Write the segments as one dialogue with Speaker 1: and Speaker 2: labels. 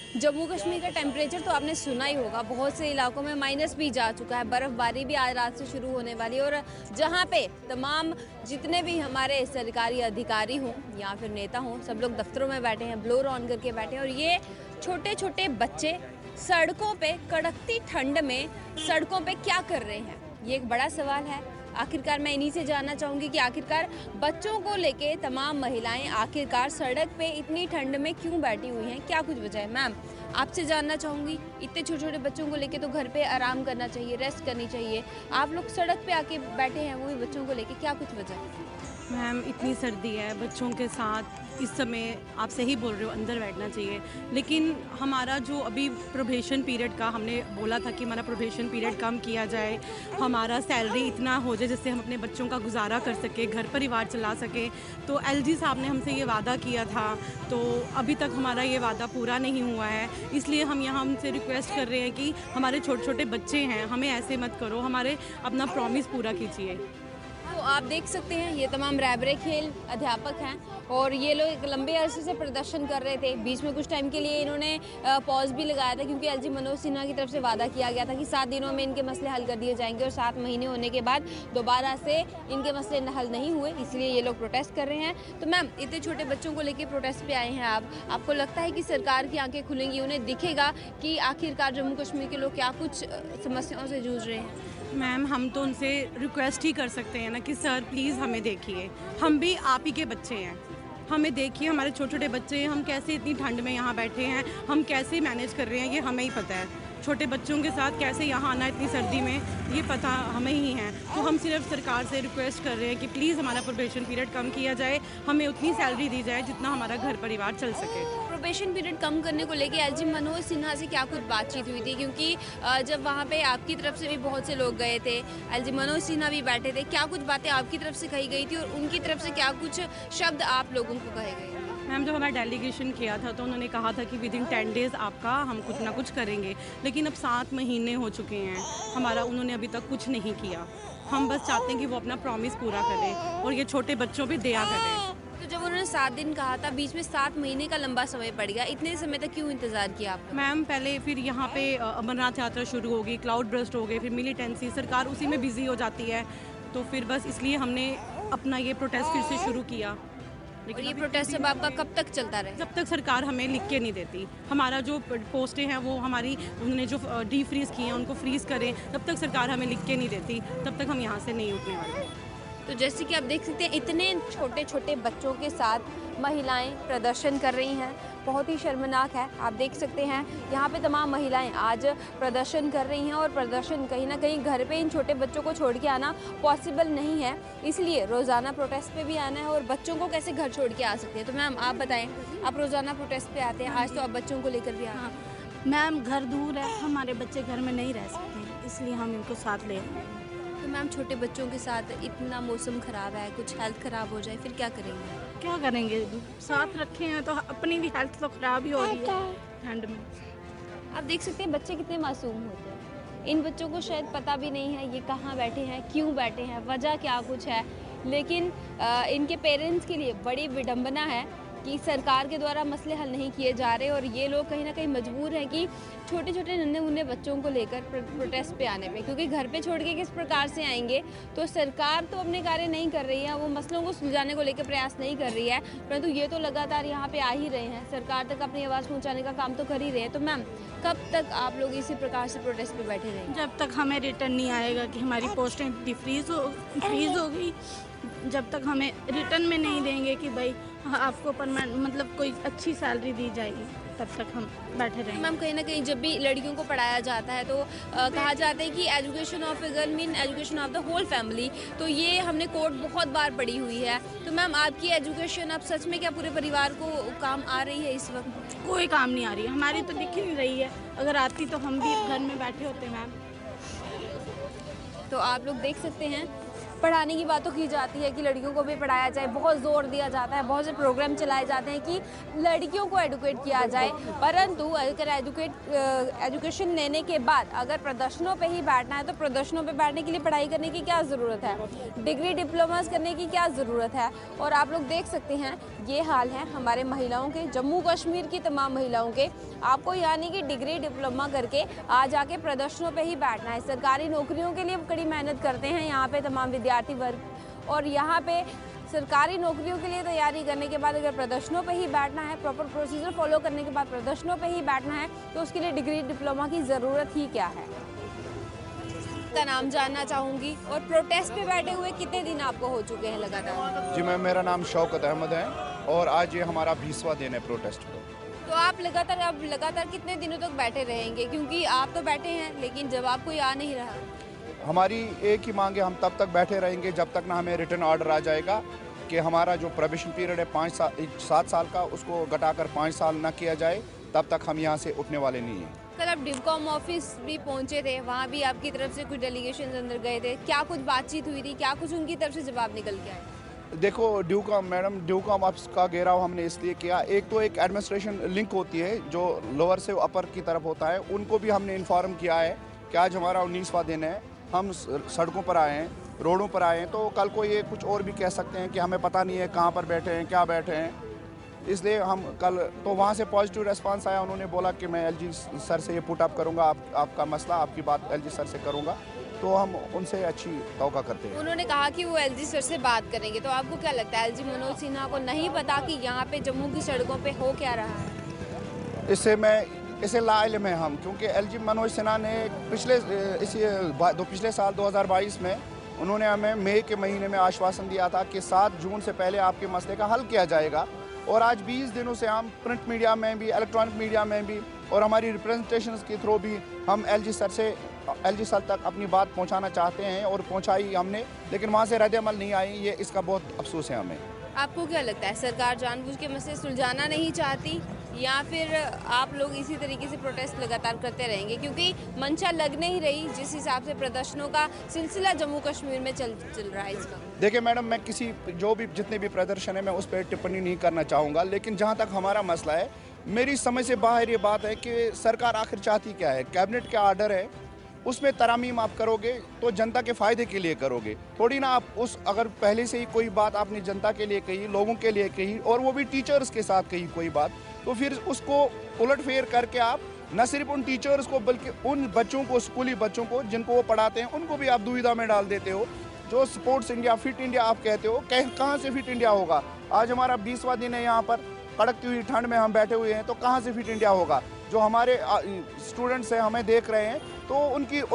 Speaker 1: जम्मू कश्मीर का टेम्परेचर तो आपने सुना ही होगा, बहुत से इलाकों में माइनस भी जा चुका है। बर्फ़बारी भी आज रात से शुरू होने वाली है और जहां पे तमाम जितने भी हमारे सरकारी अधिकारी हों या फिर नेता हों, सब लोग दफ्तरों में बैठे हैं, ब्लोअर ऑन करके बैठे हैं और ये छोटे छोटे बच्चे सड़कों पे कड़कती ठंड में सड़कों पे क्या कर रहे हैं, ये एक बड़ा सवाल है। आखिरकार मैं इन्हीं से जानना चाहूँगी कि आखिरकार बच्चों को लेके तमाम महिलाएं आखिरकार सड़क पे इतनी ठंड में क्यों बैठी हुई हैं, क्या कुछ वजह है। मैम, आपसे जानना चाहूँगी, इतने छोटे छोटे बच्चों को लेके तो घर पे आराम करना चाहिए, रेस्ट करनी चाहिए, आप लोग सड़क पे आके बैठे हैं, वो भी बच्चों को लेके, क्या कुछ वजह है?
Speaker 2: मैम, इतनी सर्दी है, बच्चों के साथ इस समय आप सही बोल रहे हो, अंदर बैठना चाहिए। लेकिन हमारा जो अभी प्रोबेशन पीरियड का हमने बोला था कि हमारा प्रोबेशन पीरियड कम किया जाए, हमारा सैलरी इतना हो जाए जिससे हम अपने बच्चों का गुजारा कर सके, घर परिवार चला सके। तो एलजी साहब ने हमसे ये वादा किया था, तो अभी तक हमारा ये वादा पूरा नहीं हुआ है। इसलिए हम यहाँ उनसे रिक्वेस्ट कर रहे हैं कि हमारे छोटे छोटे बच्चे हैं, हमें ऐसे मत करो, हमारे अपना प्रॉमिस पूरा कीजिए।
Speaker 1: तो आप देख सकते हैं ये तमाम रैबरे खेल अध्यापक हैं और ये लोग एक लंबे अरसे से प्रदर्शन कर रहे थे। बीच में कुछ टाइम के लिए इन्होंने पॉज भी लगाया था क्योंकि एलजी मनोज सिन्हा की तरफ से वादा किया गया था कि 7 दिनों में इनके मसले हल कर दिए जाएंगे और 7 महीने होने के बाद दोबारा से इनके मसले हल नहीं हुए, इसलिए ये लोग प्रोटेस्ट कर रहे हैं। तो मैम, इतने छोटे बच्चों को लेकर प्रोटेस्ट पे आए हैं आपको लगता है कि सरकार की आंखें खुलेंगी, उन्हें दिखेगा कि आखिरकार जम्मू कश्मीर के लोग क्या कुछ समस्याओं से जूझ रहे हैं?
Speaker 2: मैम, हम तो उनसे रिक्वेस्ट ही कर सकते हैं ना कि सर प्लीज़ हमें देखिए, हम भी आप ही के बच्चे हैं, हमें देखिए, हमारे छोटे छोटे बच्चे हैं, हम कैसे इतनी ठंड में यहाँ बैठे हैं, हम कैसे मैनेज कर रहे हैं ये हमें ही पता है। छोटे बच्चों के साथ कैसे यहाँ आना इतनी सर्दी में ये पता हमें ही है। तो हम सिर्फ सरकार से रिक्वेस्ट कर रहे हैं कि प्लीज़ हमारा प्रोबेशन पीरियड कम किया जाए, हमें उतनी सैलरी दी जाए जितना हमारा घर परिवार चल सके।
Speaker 1: प्रोबेशन पीरियड कम करने को लेके एलजी मनोज सिन्हा से क्या कुछ बातचीत हुई थी? क्योंकि जब वहाँ पे आपकी तरफ से भी बहुत से लोग गए थे, एलजी मनोज सिन्हा भी बैठे थे, क्या कुछ बातें आपकी तरफ से कही गई थी और उनकी तरफ से क्या कुछ शब्द आप लोगों को कहे गए?
Speaker 2: मैम, जब हमारा डेलीगेशन किया था तो उन्होंने कहा था कि विदिन 10 डेज़ आपका हम कुछ ना कुछ करेंगे, लेकिन अब 7 महीने हो चुके हैं, हमारा उन्होंने अभी तक कुछ नहीं किया। हम बस चाहते हैं कि वो अपना प्रॉमिस पूरा करें और ये छोटे बच्चों पे दया करें।
Speaker 1: तो जब उन्होंने 7 दिन कहा था, बीच में 7 महीने का लंबा समय पड़ गया, इतने समय तक क्यों इंतजार किया आपने?
Speaker 2: मैम, पहले फिर यहाँ पे अमरनाथ यात्रा शुरू होगी, क्लाउड बर्स्ट हो गए, फिर मिलिटेंसी, सरकार उसी में बिजी हो जाती है, तो फिर बस इसलिए हमने अपना ये प्रोटेस्ट फिर से शुरू किया।
Speaker 1: और ये प्रोटेस्ट अब आपका कब तक चलता रहे?
Speaker 2: जब तक सरकार हमें लिख के नहीं देती, हमारा जो पोस्टें हैं वो हमारी उन्होंने जो डी फ्रीज़ की हैं उनको फ्रीज़ करें, जब तक सरकार हमें लिख के नहीं देती तब तक हम यहाँ से नहीं उठने वाले।
Speaker 1: तो जैसे कि आप देख सकते हैं, इतने छोटे छोटे बच्चों के साथ महिलाएं प्रदर्शन कर रही हैं, बहुत ही शर्मनाक है। आप देख सकते हैं यहाँ पे तमाम महिलाएं आज प्रदर्शन कर रही हैं और प्रदर्शन कहीं ना कहीं घर पे इन छोटे बच्चों को छोड़ के आना पॉसिबल नहीं है, इसलिए रोज़ाना प्रोटेस्ट पे भी आना है और बच्चों को कैसे घर छोड़ के आ सकते हैं। तो मैम, आप बताएं, आप रोज़ाना प्रोटेस्ट पे आते हैं, आज तो आप बच्चों को लेकर भी आ रहे हैं।
Speaker 3: मैम, घर दूर है, हमारे बच्चे घर में नहीं रह सकते, इसलिए हम इनको साथ ले आए।
Speaker 1: तो मैम, छोटे बच्चों के साथ इतना मौसम ख़राब है, कुछ हेल्थ ख़राब हो जाए फिर क्या करेंगे?
Speaker 3: क्या करेंगे, साथ रखे हैं तो अपनी भी हेल्थ तो ख़राब ही हो रही है ठंड में।
Speaker 1: आप देख सकते हैं बच्चे कितने मासूम होते हैं, इन बच्चों को शायद पता भी नहीं है ये कहाँ बैठे हैं, क्यों बैठे हैं, वजह क्या कुछ है, लेकिन इनके पेरेंट्स के लिए बड़ी विडंबना है कि सरकार के द्वारा मसले हल नहीं किए जा रहे और ये लोग कहीं ना कहीं मजबूर हैं कि छोटे छोटे नन्हे मुन्ने बच्चों को लेकर प्रोटेस्ट पे आने पे, क्योंकि घर पे छोड़ के किस प्रकार से आएंगे। तो सरकार तो अपने कार्य नहीं कर रही है, वो मसलों को सुलझाने को लेकर प्रयास नहीं कर रही है, परंतु ये तो लगातार यहाँ पे आ ही रहे हैं, सरकार तक अपनी आवाज़ पहुँचाने का काम तो कर ही रहे हैं। तो मैम, कब तक आप लोग इसी प्रकार से प्रोटेस्ट पे बैठे रहेंगे?
Speaker 3: जब तक हमें रिटर्न नहीं आएगा कि हमारी पोस्टें फ्रीज हो गई, जब तक हमें रिटर्न में नहीं देंगे कि भाई आपको परमानेंट मतलब कोई अच्छी सैलरी दी जाएगी, तब तक हम बैठे रहेंगे।
Speaker 1: मैम, कहीं ना कहीं जब भी लड़कियों को पढ़ाया जाता है तो कहा जाता है कि education of a girl mean education of the whole family, तो ये हमने कोट बहुत बार पढ़ी हुई है। तो मैम, आपकी एजुकेशन अब सच में क्या पूरे परिवार को काम आ रही है इस वक्त?
Speaker 3: कोई काम नहीं आ रही है, हमारी तो दिख ही नहीं रही है, अगर आती तो हम भी घर में बैठे होते मैम।
Speaker 1: तो आप लोग देख सकते हैं पढ़ाने की बात तो की जाती है कि लड़कियों को भी पढ़ाया जाए, बहुत जोर दिया जाता है, बहुत से प्रोग्राम चलाए जाते हैं कि लड़कियों को एडुकेट किया जाए, परंतु अगर एजुकेशन लेने के बाद अगर प्रदर्शनों पे ही बैठना है तो प्रदर्शनों पे बैठने के लिए पढ़ाई करने की क्या ज़रूरत है, डिग्री डिप्लोमास करने की क्या ज़रूरत है। और आप लोग देख सकते हैं ये हाल है हमारे महिलाओं के, जम्मू कश्मीर की तमाम महिलाओं के। आपको यानी कि डिग्री डिप्लोमा करके आज आके प्रदर्शनों पे ही बैठना है। सरकारी नौकरियों के लिए कड़ी मेहनत करते हैं यहाँ पे तमाम विद्यार्थी वर्ग, और यहाँ पे सरकारी नौकरियों के लिए तैयारी करने के बाद अगर प्रदर्शनों पे ही बैठना है, प्रॉपर प्रोसीजर फॉलो करने के बाद प्रदर्शनों पे ही बैठना है, तो उसके लिए डिग्री डिप्लोमा की ज़रूरत ही क्या है। का नाम जानना चाहूँगी, और प्रोटेस्ट पे बैठे हुए कितने दिन आपको हो चुके हैं लगातार?
Speaker 4: जी मैम, मेरा नाम शौकत अहमद है और आज ये हमारा 20वां दिन है प्रोटेस्ट का।
Speaker 1: तो आप लगातार कितने दिनों तक बैठे रहेंगे? क्योंकि आप तो बैठे हैं लेकिन जवाब कोई आ नहीं रहा।
Speaker 4: हमारी एक ही मांग है, हम तब तक बैठे रहेंगे जब तक ना हमें रिटर्न ऑर्डर आ जाएगा कि हमारा जो प्रोबेशन पीरियड है 7 साल का, उसको घटाकर 5 साल ना किया जाए, तब तक हम यहाँ से उठने वाले नहीं हैं।
Speaker 1: कल आप डिवकॉम ऑफिस भी पहुंचे थे, वहाँ भी आपकी तरफ से कुछ डेलीगेशन अंदर गए थे, क्या कुछ बातचीत हुई थी, क्या कुछ उनकी तरफ से जवाब निकल के आया?
Speaker 4: देखो ड्यूकॉम ऑफिस का घेराव हमने इसलिए किया, एक तो एक एडमिनिस्ट्रेशन लिंक होती है जो लोअर से अपर की तरफ होता है, उनको भी हमने इन्फॉर्म किया है कि आज हमारा 19वां दिन है, हम सड़कों पर आए हैं, रोडों पर आए हैं, तो कल को ये कुछ और भी कह सकते हैं कि हमें पता नहीं है कहाँ पर बैठे हैं, क्या बैठे हैं। इसलिए हम कल तो वहाँ से पॉजिटिव रेस्पांस आया, उन्होंने बोला कि मैं एलजी सर से ये पुट अप करूँगा, आपका मसला, आपकी बात एलजी सर से करूँगा, तो हम उनसे अच्छी तवक्का करते हैं।
Speaker 1: उन्होंने कहा कि वो एलजी सर से बात करेंगे, तो आपको क्या लगता है एलजी मनोज सिन्हा को नहीं पता कि यहाँ पे जम्मू की सड़कों पे हो क्या रहा है?
Speaker 4: इससे लाइल्म है हम, क्योंकि एलजी मनोज सिन्हा ने पिछले साल 2022 में उन्होंने हमें मई के महीने में आश्वासन दिया था कि 7 जून से पहले आपके मसले का हल किया जाएगा, और आज 20 दिनों से हम प्रिंट मीडिया में भी, इलेक्ट्रॉनिक मीडिया में भी और हमारी रिप्रेजेंटेशंस के थ्रू भी हम एलजी सर तक अपनी बात पहुंचाना चाहते हैं, और पहुंचाई हमने, लेकिन वहां से रद्द-ए-अमल नहीं आई। ये इसका बहुत अफसोस है हमें।
Speaker 1: आपको क्या लगता है सरकार जानबूझ के मसले सुलझाना नहीं चाहती, या फिर आप लोग इसी तरीके से प्रोटेस्ट लगातार करते रहेंगे? क्योंकि मंशा लग नहीं रही जिस हिसाब से प्रदर्शनों का सिलसिला जम्मू कश्मीर में चल रहा है इसका।
Speaker 4: देखिए मैडम, मैं जितने भी प्रदर्शन है मैं उस पर टिप्पणी नहीं करना चाहूँगा, लेकिन जहाँ तक हमारा मसला है, मेरी समझ से बाहर ये बात है कि सरकार आखिर चाहती क्या है। कैबिनेट का आर्डर है, उसमें तरामीम आप करोगे तो जनता के फ़ायदे के लिए करोगे, थोड़ी ना आप अगर पहले से ही कोई बात आपने जनता के लिए कही, लोगों के लिए कही, और वो भी टीचर्स के साथ कही कोई बात, तो फिर उसको उलट फेर करके आप न सिर्फ उन टीचर्स को बल्कि उन बच्चों को, स्कूली बच्चों को जिनको वो पढ़ाते हैं, उनको भी आप दुविधा में डाल देते हो। जो स्पोर्ट्स इंडिया, फिट इंडिया आप कहते हो, कहाँ से फिट इंडिया होगा? आज हमारा 20वां दिन है, यहाँ पर कड़कती हुई ठंड में हम बैठे हुए हैं, तो कहाँ से फिट इंडिया होगा? जो हमारे स्टूडेंट्स हैं, हमें देख रहे हैं, तो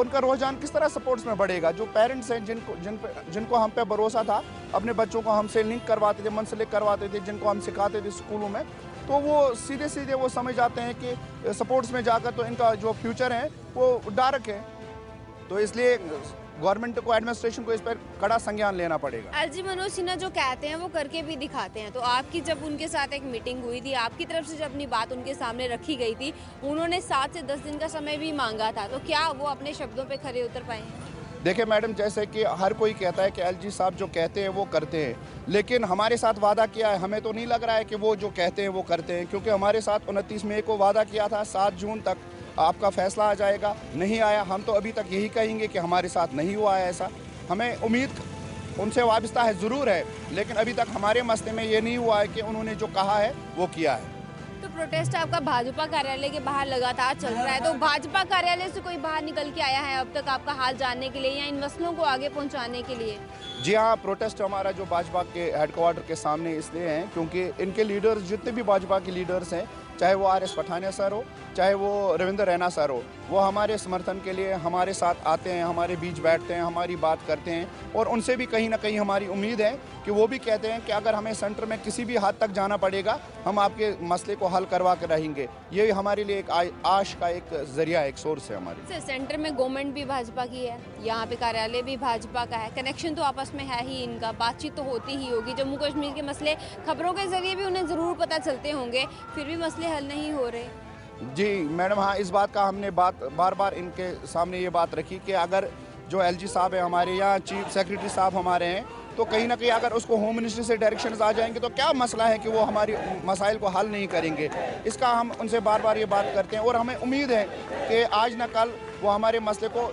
Speaker 4: उनका रुझान किस तरह स्पोर्ट्स में बढ़ेगा? जो पेरेंट्स हैं, जिनको हम पे भरोसा था, अपने बच्चों को हमसे लिंक करवाते थे, मुंसलिक करवाते थे, जिनको हम सिखाते थे स्कूलों में, तो वो सीधे वो समझ जाते हैं कि स्पोर्ट्स में जाकर तो इनका जो फ्यूचर है वो डार्क है। तो इसलिए गवर्नमेंट को, एडमिनिस्ट्रेशन को इस पर कड़ा संज्ञान लेना पड़ेगा।
Speaker 1: एलजी मनोज सिन्हा जो कहते हैं वो करके भी दिखाते हैं। तो आपकी जब उनके साथ एक मीटिंग हुई थी, आपकी तरफ से जब अपनी बात उनके सामने रखी गई थी, उन्होंने 7 से 10 दिन का समय भी मांगा था, तो क्या वो अपने शब्दों पे खरे उतर पाए हैं?
Speaker 4: देखिए मैडम, जैसे कि हर कोई कहता है कि एलजी साहब जो कहते हैं वो करते हैं, लेकिन हमारे साथ वादा किया है, हमें तो नहीं लग रहा है कि वो जो कहते हैं वो करते हैं, क्योंकि हमारे साथ 29 मई को वादा किया था 7 जून तक आपका फैसला आ जाएगा, नहीं आया। हम तो अभी तक यही कहेंगे कि हमारे साथ नहीं हुआ है ऐसा। हमें उम्मीद उनसे वाबस्ता है, ज़रूर है, लेकिन अभी तक हमारे मसले में ये नहीं हुआ है कि उन्होंने जो कहा है वो किया है।
Speaker 1: तो प्रोटेस्ट आपका भाजपा कार्यालय के बाहर लगातार चल रहा है, तो भाजपा कार्यालय से कोई बाहर निकल के आया है अब तक आपका हाल जानने के लिए या इन मसलों को आगे पहुंचाने के लिए?
Speaker 4: जी हाँ, प्रोटेस्ट हमारा जो भाजपा के हेडक्वार्टर के सामने इसलिए हैं क्योंकि इनके लीडर्स, जितने भी भाजपा के लीडर्स हैं, चाहे वो RS पठानिया सर हो, चाहे वो रविंद्र रैना सर हो, वो हमारे समर्थन के लिए हमारे साथ आते हैं, हमारे बीच बैठते हैं, हमारी बात करते हैं, और उनसे भी कहीं ना कहीं हमारी उम्मीद है कि वो भी कहते हैं कि अगर हमें सेंटर में किसी भी हद तक जाना पड़ेगा, हम आपके मसले को हल करवा कर रहेंगे। ये हमारे लिए एक आश का एक जरिया, एक सोर्स है हमारी।
Speaker 1: सर, सेंटर में गवर्नमेंट भी भाजपा की है, यहाँ पे कार्यालय भी भाजपा का है, कनेक्शन तो आपस में है ही इनका, बातचीत तो होती ही होगी, जम्मू कश्मीर के मसले खबरों के जरिए भी उन्हें ज़रूर पता चलते होंगे, फिर भी मसले हल नहीं हो रहे।
Speaker 4: जी मैडम, हाँ, इस बात का हमने बार बार इनके सामने ये बात रखी कि अगर जो LG साहब है हमारे यहाँ, चीफ सेक्रेटरी साहब हमारे हैं, तो कहीं ना कहीं अगर उसको होम मिनिस्ट्री से डायरेक्शंस आ जाएंगे तो क्या मसला है कि वो हमारी मसाइल को हल नहीं करेंगे। इसका हम उनसे बार बार ये बात करते हैं और हमें उम्मीद है कि आज ना कल वो हमारे मसले को,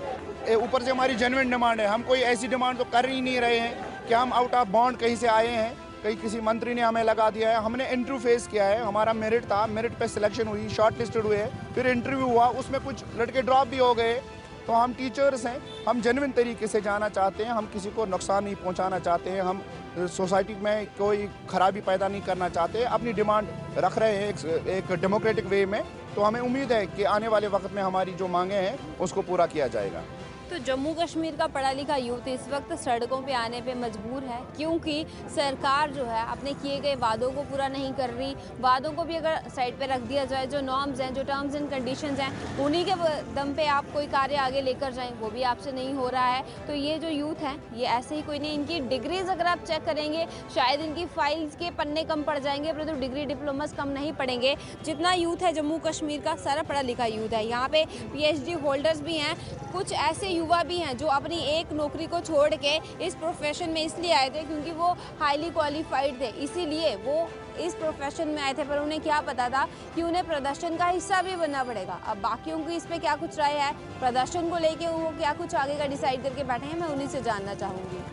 Speaker 4: ऊपर से हमारी जेन्युइन डिमांड है, हम कोई ऐसी डिमांड तो कर ही नहीं रहे हैं कि हम आउट ऑफ बॉन्ड कहीं से आए हैं, कहीं किसी मंत्री ने हमें लगा दिया है। हमने इंटरव्यू फेस किया है, हमारा मेरिट था, मेरिट पे सिलेक्शन हुई, शॉर्ट लिस्टेड हुए, फिर इंटरव्यू हुआ, उसमें कुछ लड़के ड्रॉप भी हो गए। तो हम टीचर्स हैं, हम जेन्युइन तरीके से जाना चाहते हैं, हम किसी को नुकसान नहीं पहुंचाना चाहते हैं, हम सोसाइटी में कोई खराबी पैदा नहीं करना चाहते, अपनी डिमांड रख रहे हैं एक डेमोक्रेटिक वे में। तो हमें उम्मीद है कि आने वाले वक्त में हमारी जो मांगे हैं उसको पूरा किया जाएगा।
Speaker 1: तो जम्मू कश्मीर का पढ़ा लिखा यूथ इस वक्त सड़कों पे आने पे मजबूर है, क्योंकि सरकार जो है अपने किए गए वादों को पूरा नहीं कर रही। वादों को भी अगर साइड पे रख दिया जाए, जो नॉर्म्स हैं, जो टर्म्स एंड कंडीशंस हैं, उन्हीं के दम पे आप कोई कार्य आगे लेकर जाएं, वो भी आपसे नहीं हो रहा है। तो ये जो यूथ हैं, ये ऐसे ही कोई नहीं, इनकी डिग्रीज अगर आप चेक करेंगे शायद इनकी फाइल्स के पन्ने कम पड़ जाएंगे, परंतु डिग्री डिप्लोमास कम नहीं पड़ेंगे। जितना यूथ है जम्मू कश्मीर का, सारा पढ़ा लिखा यूथ है। यहाँ पे PhD होल्डर्स भी हैं, कुछ ऐसे युवा भी हैं जो अपनी एक नौकरी को छोड़ के इस प्रोफेशन में इसलिए आए थे क्योंकि वो हाईली क्वालिफाइड थे, इसीलिए वो इस प्रोफेशन में आए थे। पर उन्हें क्या पता था कि उन्हें प्रदर्शन का हिस्सा भी बनना पड़ेगा। अब बाकियों की इस पे क्या कुछ राय है, प्रदर्शन को लेके वो क्या कुछ आगे का डिसाइड करके बैठे हैं, मैं उन्हीं से जानना चाहूँगी।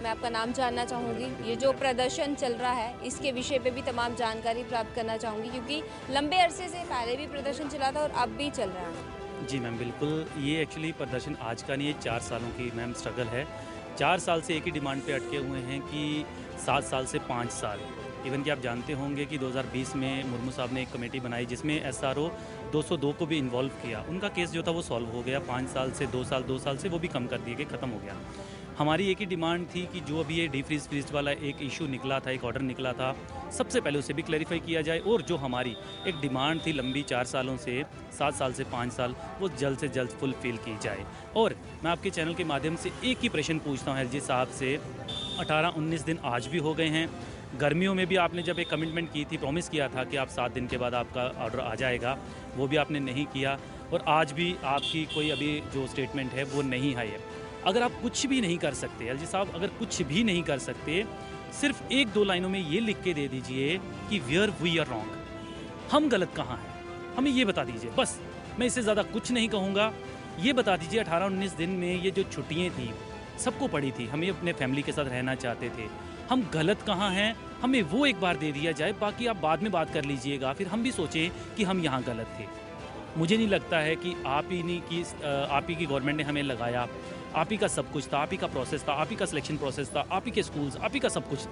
Speaker 1: मैं आपका नाम जानना चाहूँगी। ये जो प्रदर्शन चल रहा है इसके विषय पे भी तमाम जानकारी प्राप्त करना चाहूँगी, क्योंकि लंबे अरसे से पहले भी प्रदर्शन चला था और अब भी चल रहा है।
Speaker 5: जी मैम, बिल्कुल। ये एक्चुअली प्रदर्शन आज का नहीं है, 4 सालों की मैम स्ट्रगल है। 4 साल से एक ही डिमांड पे अटके हुए हैं कि 7 साल से 5 साल। इवन कि आप जानते होंगे कि 2020 में मुर्मू साहब ने एक कमेटी बनाई जिसमें SRO 202 को भी इन्वॉल्व किया। उनका केस जो था वो सॉल्व हो गया, 5 साल से 2 साल से वो भी कम कर दिए गए, ख़त्म हो गया। हमारी एक ही डिमांड थी कि जो अभी ये डीफ्रीज फ्रीज वाला एक इशू निकला था, एक ऑर्डर निकला था, सबसे पहले उसे भी क्लैरिफाई किया जाए, और जो हमारी एक डिमांड थी लंबी 4 सालों से, 7 साल से 5 साल, वो जल्द से जल्द फुलफिल की जाए। और मैं आपके चैनल के माध्यम से एक ही प्रश्न पूछता हूँ LG साहब से, 18-19 दिन आज भी हो गए हैं। गर्मियों में भी आपने जब एक कमिटमेंट की थी, प्रॉमिस किया था कि आप 7 दिन के बाद आपका ऑर्डर आ जाएगा, वो भी आपने नहीं किया, और आज भी आपकी कोई अभी जो स्टेटमेंट है वो नहीं आई है। अगर आप कुछ भी नहीं कर सकते LG साहब, अगर कुछ भी नहीं कर सकते, सिर्फ 1-2 लाइनों में ये लिख के दे दीजिए कि वेयर वी आर रॉन्ग, हम गलत कहाँ हैं, हमें ये बता दीजिए बस। मैं इससे ज़्यादा कुछ नहीं कहूँगा। ये बता दीजिए 18-19 दिन में ये जो छुट्टियाँ थी सबको पड़ी थी, हमें अपने फैमिली के साथ रहना चाहते थे, हम गलत कहाँ हैं, हमें वो एक बार दे दिया जाए। बाकी आप बाद में बात कर लीजिएगा, फिर हम भी सोचें कि हम यहाँ गलत थे। मुझे नहीं लगता है कि आप ही की गवर्नमेंट ने हमें लगाया, आप ही का सब कुछ था, आप ही का प्रोसेस था, आप ही का सिलेक्शन प्रोसेस था, आप ही के स्कूल्स, आप ही का सब कुछ।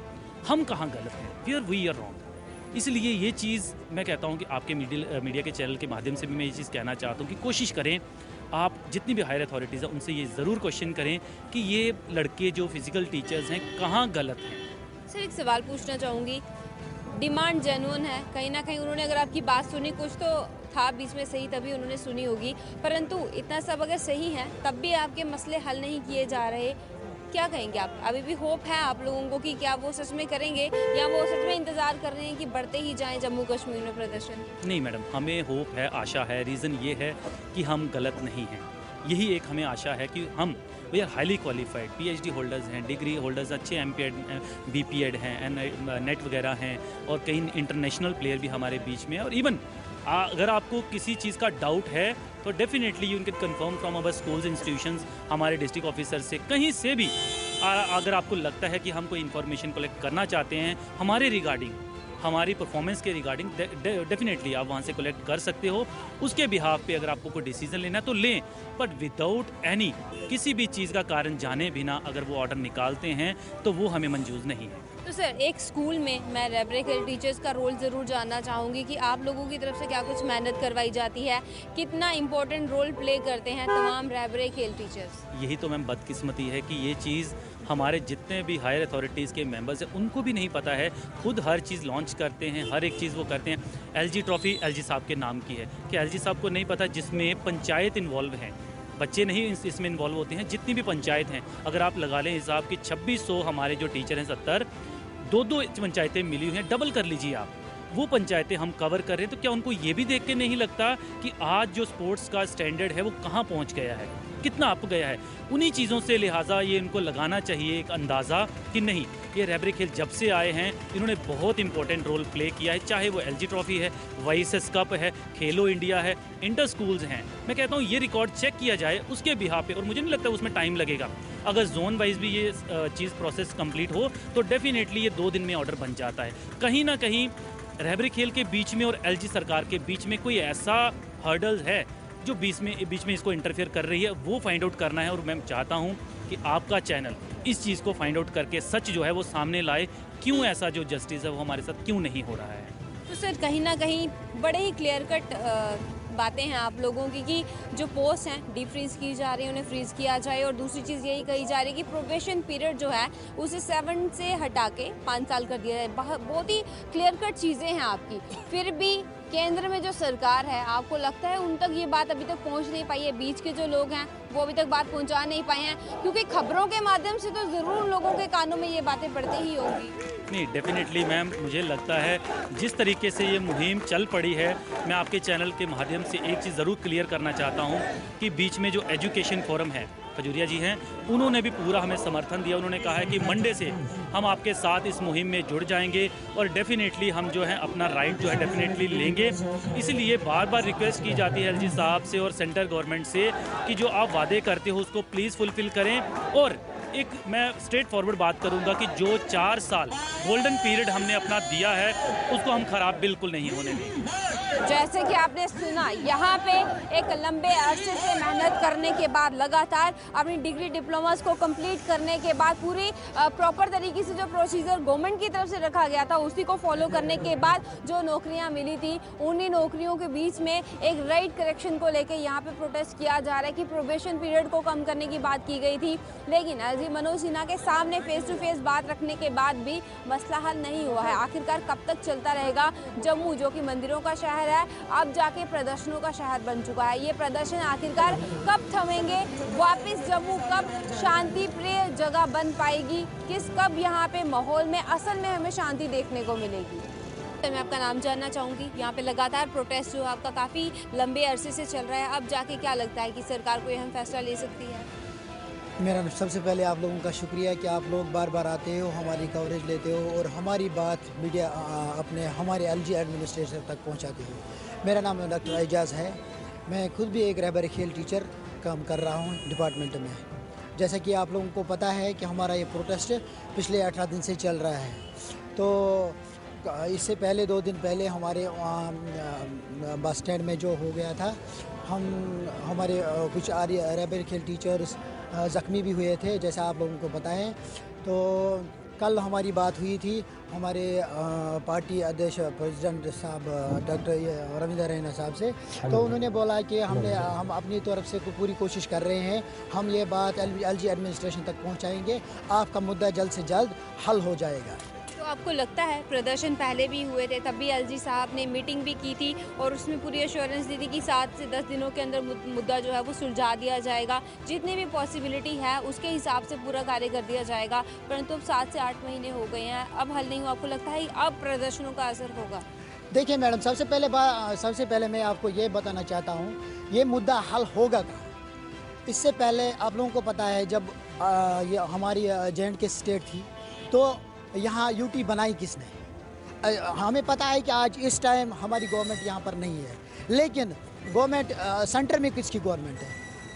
Speaker 5: हम कहाँ गलत हैं, वेयर वी आर रॉन्ग। इसलिए ये चीज़ मैं कहता हूँ कि आपके मीडिया के चैनल के माध्यम से भी मैं ये चीज़ कहना चाहता हूँ कि कोशिश करें, आप जितनी भी हायर अथॉरिटीज़ हैं उनसे ये ज़रूर क्वेश्चन करें कि ये लड़के जो फिज़िकल टीचर्स हैं कहाँ गलत हैं।
Speaker 1: सर, एक सवाल पूछना चाहूँगी। डिमांड जेन्युइन है, कहीं ना कहीं उन्होंने अगर आपकी बात सुनी, कुछ तो था बीच में सही, तभी उन्होंने सुनी होगी, परंतु इतना सब अगर सही है तब भी आपके मसले हल नहीं किए जा रहे, क्या कहेंगे आप? अभी भी होप है आप लोगों को कि क्या वो सच में करेंगे, या वो सच में इंतज़ार कर रहे हैं कि बढ़ते ही जाएं जम्मू कश्मीर में प्रदर्शन?
Speaker 5: नहीं मैडम, हमें होप है, आशा है। रीज़न ये है कि हम गलत नहीं हैं, यही एक हमें आशा है कि हम we are highly qualified, PhD holders हैं, डिग्री होल्डर्स अच्छे MPEd BPEd हैं, नेट वगैरह हैं, और कई इंटरनेशनल प्लेयर भी हमारे बीच में हैं। और इवन अगर आपको किसी चीज़ का डाउट है तो definitely you can confirm from our schools institutions, हमारे डिस्ट्रिक्ट ऑफिसर से, कहीं से भी अगर आपको लगता है कि हम कोई इन्फॉर्मेशन कलेक्ट करना चाहते हैं हमारे रिगार्डिंग, हमारी परफॉर्मेंस के रिगार्डिंग, डेफिनेटली आप वहाँ से कलेक्ट कर सकते हो। उसके बिहाफ पे अगर आपको कोई डिसीजन लेना है तो लें, बट विदाउट एनी किसी भी चीज़ का कारण जाने बिना अगर वो ऑर्डर निकालते हैं तो वो हमें मंजूर नहीं है।
Speaker 1: तो सर, एक स्कूल में मैं रैबरे खेल टीचर्स का रोल ज़रूर जानना चाहूँगी कि आप लोगों की तरफ से क्या कुछ मेहनत करवाई जाती है, कितना इम्पोर्टेंट रोल प्ले करते हैं तमाम रैबरे खेल टीचर्स?
Speaker 5: यही तो मैम बदकिस्मती है कि ये चीज़ हमारे जितने भी हायर अथॉरिटीज़ के मेंबर्स हैं उनको भी नहीं पता है। खुद हर चीज़ लॉन्च करते हैं, हर एक चीज़ वो करते हैं। LG ट्रॉफ़ी LG साहब के नाम की है कि LG साहब को नहीं पता, जिसमें पंचायत इन्वॉल्व हैं, बच्चे नहीं इसमें इन्वॉल्व होते हैं, जितनी भी पंचायत हैं। अगर आप लगा लें हिसाब कि 2600 हमारे जो टीचर हैं 70, 2-2 पंचायतें मिली हुई हैं, डबल कर लीजिए आप, वो पंचायतें हम कवर कर रहे हैं। तो क्या उनको ये भी देख के नहीं लगता कि आज जो स्पोर्ट्स का स्टैंडर्ड है वो कहाँ पहुँच गया है? कितना अप गया है। उन्हीं चीज़ों से लिहाजा ये इनको लगाना चाहिए एक अंदाज़ा कि नहीं, ये रहबरी खेल जब से आए हैं इन्होंने बहुत इंपॉर्टेंट रोल प्ले किया है, चाहे वो LG ट्रॉफी है, वाइसेस कप है, खेलो इंडिया है, इंटर स्कूल्स हैं। मैं कहता हूँ ये रिकॉर्ड चेक किया जाए उसके बिहाफ पे, और मुझे नहीं लगता उसमें टाइम लगेगा। अगर जोन वाइज भी ये चीज़ प्रोसेस कंप्लीट हो तो डेफिनेटली ये 2 दिन में ऑर्डर बन जाता है। कहीं ना कहीं रहबरी खेल के बीच में और LG सरकार के बीच में कोई ऐसा हर्डल है जो बीच में इसको इंटरफेयर कर रही है, वो फाइंड आउट करना है। और मैं चाहता हूँ कि आपका चैनल इस चीज़ को फाइंड आउट करके सच जो है वो सामने लाए, क्यों ऐसा जो जस्टिस है वो हमारे साथ क्यों नहीं हो रहा है।
Speaker 1: तो सर कहीं ना कहीं बड़े ही क्लियर कट बातें हैं आप लोगों की कि जो पोस्ट हैं डीफ्रीज की जा रही है, उन्हें फ्रीज किया जाए, और दूसरी चीज़ यही कही जा रही है कि प्रोबेशन पीरियड जो है उसे 7 से हटा के 5 साल कर दिया जाए। बहुत ही क्लियर कट चीज़ें हैं आपकी। फिर भी केंद्र में जो सरकार है, आपको लगता है उन तक ये बात अभी तक पहुंच नहीं पाई है? बीच के जो लोग हैं वो अभी तक बात पहुंचा नहीं पाए हैं, क्योंकि खबरों के माध्यम से तो ज़रूर लोगों के कानों में ये बातें पड़ती ही होंगी।
Speaker 5: नहीं, डेफिनेटली मैम, मुझे लगता है जिस तरीके से ये मुहिम चल पड़ी है, मैं आपके चैनल के माध्यम से एक चीज़ ज़रूर क्लियर करना चाहता हूँ कि बीच में जो एजुकेशन फोरम है, खजूरिया जी हैं, उन्होंने भी पूरा हमें समर्थन दिया। उन्होंने कहा है कि मंडे से हम आपके साथ इस मुहिम में जुड़ जाएंगे और डेफिनेटली हम जो है अपना राइट जो है डेफिनेटली लेंगे। इसलिए बार बार रिक्वेस्ट की जाती है LG साहब से और सेंट्रल गवर्नमेंट से कि जो आप वादे करते हो उसको प्लीज़ फुलफिल करें। और एक मैं स्ट्रेट फॉरवर्ड बात करूंगा कि जो 4 साल गोल्डन पीरियड हमने अपना दिया है उसको हम खराब बिल्कुल नहीं होने देंगे।
Speaker 1: जैसे कि आपने सुना, यहाँ पे एक लंबे अरसे से मेहनत करने के बाद, लगातार अपनी डिग्री डिप्लोमास को कंप्लीट करने के बाद, पूरी प्रॉपर तरीके से जो प्रोसीजर गवर्नमेंट की तरफ से रखा गया था उसी को फॉलो करने के बाद जो नौकरियाँ मिली थी, उन्हीं नौकरियों के बीच में एक राइट करेक्शन को लेकर यहाँ पे प्रोटेस्ट किया जा रहा है कि प्रोबेशन पीरियड को कम करने की बात की गई थी। लेकिन LG मनोज सिन्हा के सामने फेस टू फेस बात रखने के बाद भी मसला हल नहीं हुआ है। आखिरकार कब तक चलता रहेगा? जम्मू जो कि मंदिरों का शहर है, अब जाके प्रदर्शनों का शहर बन चुका है। ये प्रदर्शन आखिरकार कब थमेंगे? वापस जम्मू कब शांति प्रिय जगह बन पाएगी? कब यहाँ पे माहौल में असल में हमें शांति देखने को मिलेगी? तो मैं आपका नाम जानना चाहूँगी। यहाँ पे लगातार प्रोटेस्ट जो आपका काफ़ी लंबे अरसे से चल रहा है, अब जाके क्या लगता है कि सरकार कोई अहम फैसला ले सकती है?
Speaker 6: मेरा सबसे पहले आप लोगों का शुक्रिया कि आप लोग बार बार आते हो, हमारी कवरेज लेते हो और हमारी बात मीडिया हमारे LG एडमिनिस्ट्रेशन तक पहुंचाते हो। मेरा नाम डॉक्टर एजाज़ है। मैं खुद भी एक रहबर खेल टीचर काम कर रहा हूं डिपार्टमेंट में। जैसा कि आप लोगों को पता है कि हमारा ये प्रोटेस्ट पिछले 18 दिन से चल रहा है। तो इससे पहले 2 दिन पहले हमारे बस स्टैंड में जो हो गया था, हमारे कुछ रहबर खेल टीचर्स ज़ख्मी भी हुए थे, जैसा आप लोगों को पता है। तो कल हमारी बात हुई थी हमारे पार्टी अध्यक्ष प्रेसिडेंट साहब डॉक्टर रविंद्र रैना साहब से। तो उन्होंने बोला कि हम अपनी तरफ से पूरी कोशिश कर रहे हैं, हम ये बात LG एडमिनिस्ट्रेशन तक पहुंचाएंगे, आपका मुद्दा जल्द से जल्द हल हो जाएगा।
Speaker 1: तो आपको लगता है, प्रदर्शन पहले भी हुए थे, तब भी LG साहब ने मीटिंग भी की थी और उसमें पूरी एश्योरेंस दी थी कि 7 से 10 दिनों के अंदर मुद्दा जो है वो सुलझा दिया जाएगा, जितनी भी पॉसिबिलिटी है उसके हिसाब से पूरा कार्य कर दिया जाएगा। परंतु अब 7 से 8 महीने हो गए हैं, अब हल नहीं हुआ। आपको लगता है अब प्रदर्शनों का असर होगा?
Speaker 6: देखिए मैडम, सबसे पहले मैं आपको ये बताना चाहता हूँ, ये मुद्दा हल होगा कहाँ। इससे पहले आप लोगों को पता है जब ये हमारी J&K स्टेट थी तो यहाँ UT बनाई किसने? हमें पता है कि आज इस टाइम हमारी गवर्नमेंट यहाँ पर नहीं है, लेकिन गवर्नमेंट सेंटर में किसकी गवर्नमेंट है?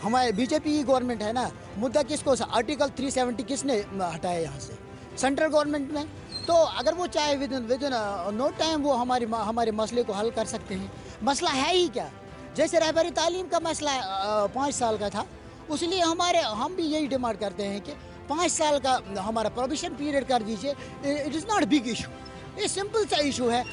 Speaker 6: हमारे BJP की गवर्नमेंट है ना। मुद्दा किसको? आर्टिकल 370 किसने हटाया यहाँ से? सेंट्रल गवर्नमेंट में। तो अगर वो चाहे विद इन नो टाइम वो हमारे मसले को हल कर सकते हैं। मसला है ही क्या? जैसे रहबरी तालीम का मसला 5 साल का था, उसलिए हम भी यही डिमांड करते हैं कि 5 साल का हमारा प्रोबेशन पीरियड कर दीजिए। It is not big issue, ये सिंपल सा इशू है।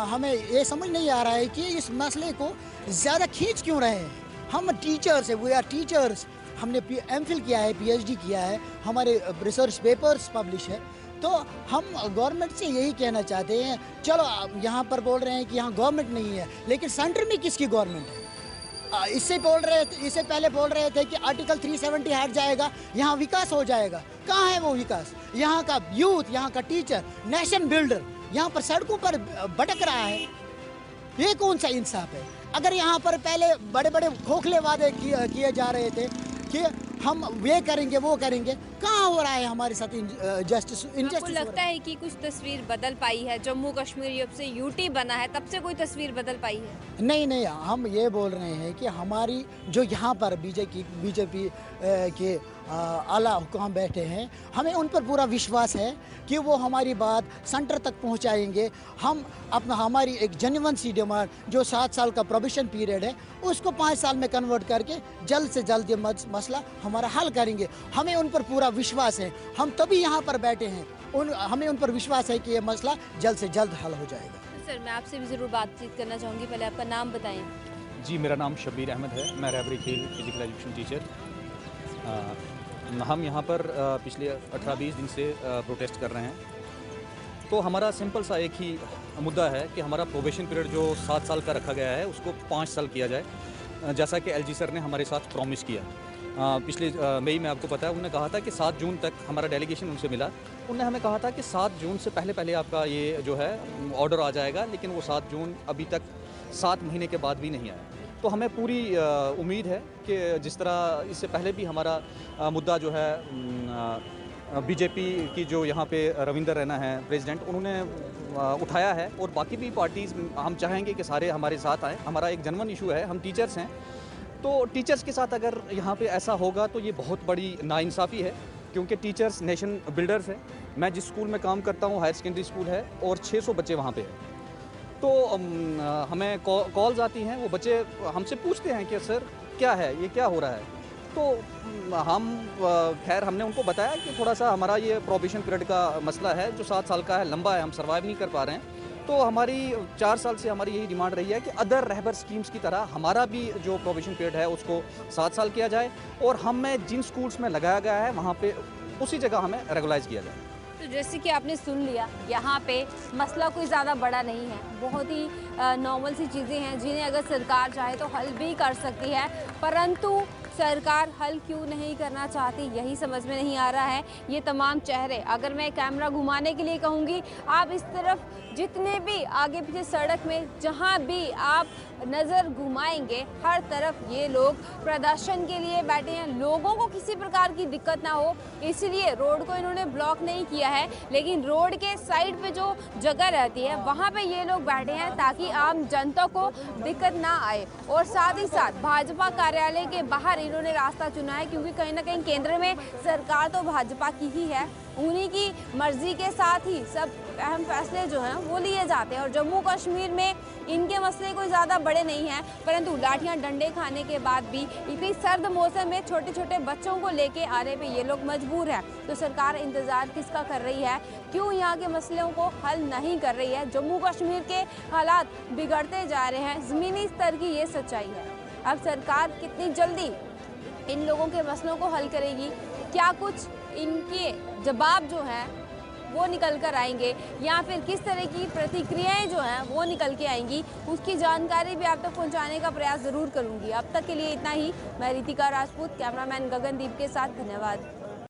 Speaker 6: हमें ये समझ नहीं आ रहा है कि इस मसले को ज़्यादा खींच क्यों रहे हैं। हम टीचर्स है, वी आर टीचर्स, हमने MPhil किया है, PhD किया है, हमारे रिसर्च पेपर्स पब्लिश है। तो हम गवर्नमेंट से यही कहना चाहते हैं, चलो यहाँ पर बोल रहे हैं कि यहाँ गवर्नमेंट नहीं है, लेकिन सेंटर में किसकी गवर्नमेंट है? इससे पहले बोल रहे थे कि आर्टिकल 370 हट जाएगा, यहाँ विकास हो जाएगा। कहाँ है वो विकास? यहाँ का यूथ, यहाँ का टीचर, नेशन बिल्डर यहाँ पर सड़कों पर भटक रहा है। ये कौन सा इंसाफ है? अगर यहाँ पर पहले बड़े बड़े खोखले वादे किए जा रहे थे, कि हम ये करेंगे वो करेंगे, कहाँ हो रहा है हमारे साथ जस्टिस
Speaker 1: आपको
Speaker 6: इनजस्टिस।
Speaker 1: लगता है कि कुछ तस्वीर बदल पाई है? जम्मू कश्मीर जब से यूटी बना है तब से कोई तस्वीर बदल पाई है?
Speaker 6: नहीं, हम ये बोल रहे हैं कि हमारी जो यहाँ पर बीजेपी के आला हुकाम बैठे हैं, हमें उन पर पूरा विश्वास है कि वो हमारी बात सेंटर तक पहुँचाएंगे। हम हमारी एक जेन्युइन सी डिमांड जो 7 साल का प्रोबेशन पीरियड है उसको 5 साल में कन्वर्ट करके जल्द से जल्द ये मसला हमारा हल करेंगे। हमें उन पर पूरा विश्वास है, हम तभी यहाँ पर बैठे हैं, हमें उन पर विश्वास है कि ये मसला जल्द से जल्द हल हो जाएगा।
Speaker 1: सर, मैं आपसे भी ज़रूर बातचीत करना चाहूँगी, पहले आपका नाम बताएं।
Speaker 7: जी, मेरा नाम शब्बीर अहमद है, मैं रहबरी खेल फिजिकल एजुकेशन टीचर। हम यहाँ पर पिछले 18-20 दिन से प्रोटेस्ट कर रहे हैं। तो हमारा सिंपल सा एक ही मुद्दा है कि हमारा प्रोबेशन पीरियड जो 7 साल का रखा गया है उसको 5 साल किया जाए, जैसा कि एलजी सर ने हमारे साथ प्रॉमिस किया। पिछले मई में आपको पता है उन्होंने कहा था कि 7 जून तक हमारा डेलीगेशन उनसे मिला। उन्होंने हमें कहा था कि 7 जून से पहले आपका ये जो है ऑर्डर आ जाएगा, लेकिन वो 7 जून अभी तक 7 महीने के बाद भी नहीं आया। तो हमें पूरी उम्मीद है कि जिस तरह इससे पहले भी हमारा मुद्दा जो है बीजेपी की जो यहाँ पे रविंदर रैना है प्रेसिडेंट, उन्होंने उठाया है और बाकी भी पार्टीज़ हम चाहेंगे कि सारे हमारे साथ आएँ। हमारा एक जनरल इशू है, हम टीचर्स हैं, तो टीचर्स के साथ अगर यहाँ पे ऐसा होगा तो ये बहुत बड़ी नाइंसाफ़ी है, क्योंकि टीचर्स नेशन बिल्डर्स हैं। मैं जिस स्कूल में काम करता हूँ हायर सेकेंडरी स्कूल है और 600 बच्चे वहाँ पे हैं। तो हमें कॉल्स आती हैं, वो बच्चे हमसे पूछते हैं कि सर क्या है, ये क्या हो रहा है। तो हम खैर हमने उनको बताया कि थोड़ा सा हमारा ये प्रोबेशन पीरियड का मसला है जो 7 साल का है, लंबा है, हम सर्वाइव नहीं कर पा रहे हैं। तो हमारी 4 साल से हमारी यही डिमांड रही है कि अदर रहबर स्कीम्स की तरह हमारा भी जो प्रोबेशन पीरियड है उसको 7 साल किया जाए और हमें जिन स्कूल्स में लगाया गया है वहाँ पे उसी जगह हमें रेगुलाइज किया जाए।
Speaker 1: तो जैसे कि आपने सुन लिया, यहाँ पे मसला कोई ज़्यादा बड़ा नहीं है, बहुत ही नॉर्मल सी चीज़ें हैं जिन्हें अगर सरकार चाहे तो हल भी कर सकती है, परंतु सरकार हल क्यों नहीं करना चाहती यही समझ में नहीं आ रहा है। ये तमाम चेहरे, अगर मैं कैमरा घुमाने के लिए कहूँगी, आप इस तरफ जितने भी आगे पीछे सड़क में जहाँ भी आप नज़र घुमाएंगे हर तरफ ये लोग प्रदर्शन के लिए बैठे हैं। लोगों को किसी प्रकार की दिक्कत ना हो इसलिए रोड को इन्होंने ब्लॉक नहीं किया है, लेकिन रोड के साइड पे जो जगह रहती है वहाँ पे ये लोग बैठे हैं ताकि आम जनता को दिक्कत ना आए। और साथ ही साथ भाजपा कार्यालय के बाहर इन्होंने रास्ता चुना है, क्योंकि कहीं ना कहीं केंद्र में सरकार तो भाजपा की ही है, उन्हीं की मर्जी के साथ ही सब अहम फैसले जो हैं वो लिए जाते हैं। और जम्मू कश्मीर में इनके मसले कोई ज़्यादा बड़े नहीं हैं, परंतु लाठियां डंडे खाने के बाद भी इतनी सर्द मौसम में छोटे छोटे बच्चों को लेके आने पे ये लोग मजबूर हैं। तो सरकार इंतज़ार किसका कर रही है, क्यों यहाँ के मसलों को हल नहीं कर रही है? जम्मू कश्मीर के हालात बिगड़ते जा रहे हैं, ज़मीनी स्तर की ये सच्चाई है। अब सरकार कितनी जल्दी इन लोगों के मसलों को हल करेगी, क्या कुछ इनके जवाब जो हैं वो निकल कर आएंगे या फिर किस तरह की प्रतिक्रियाएं जो हैं वो निकल के आएंगी, उसकी जानकारी भी आप तक पहुंचाने का प्रयास ज़रूर करूंगी। अब तक के लिए इतना ही। मैं रितिका राजपूत, कैमरामैन गगनदीप के साथ, धन्यवाद।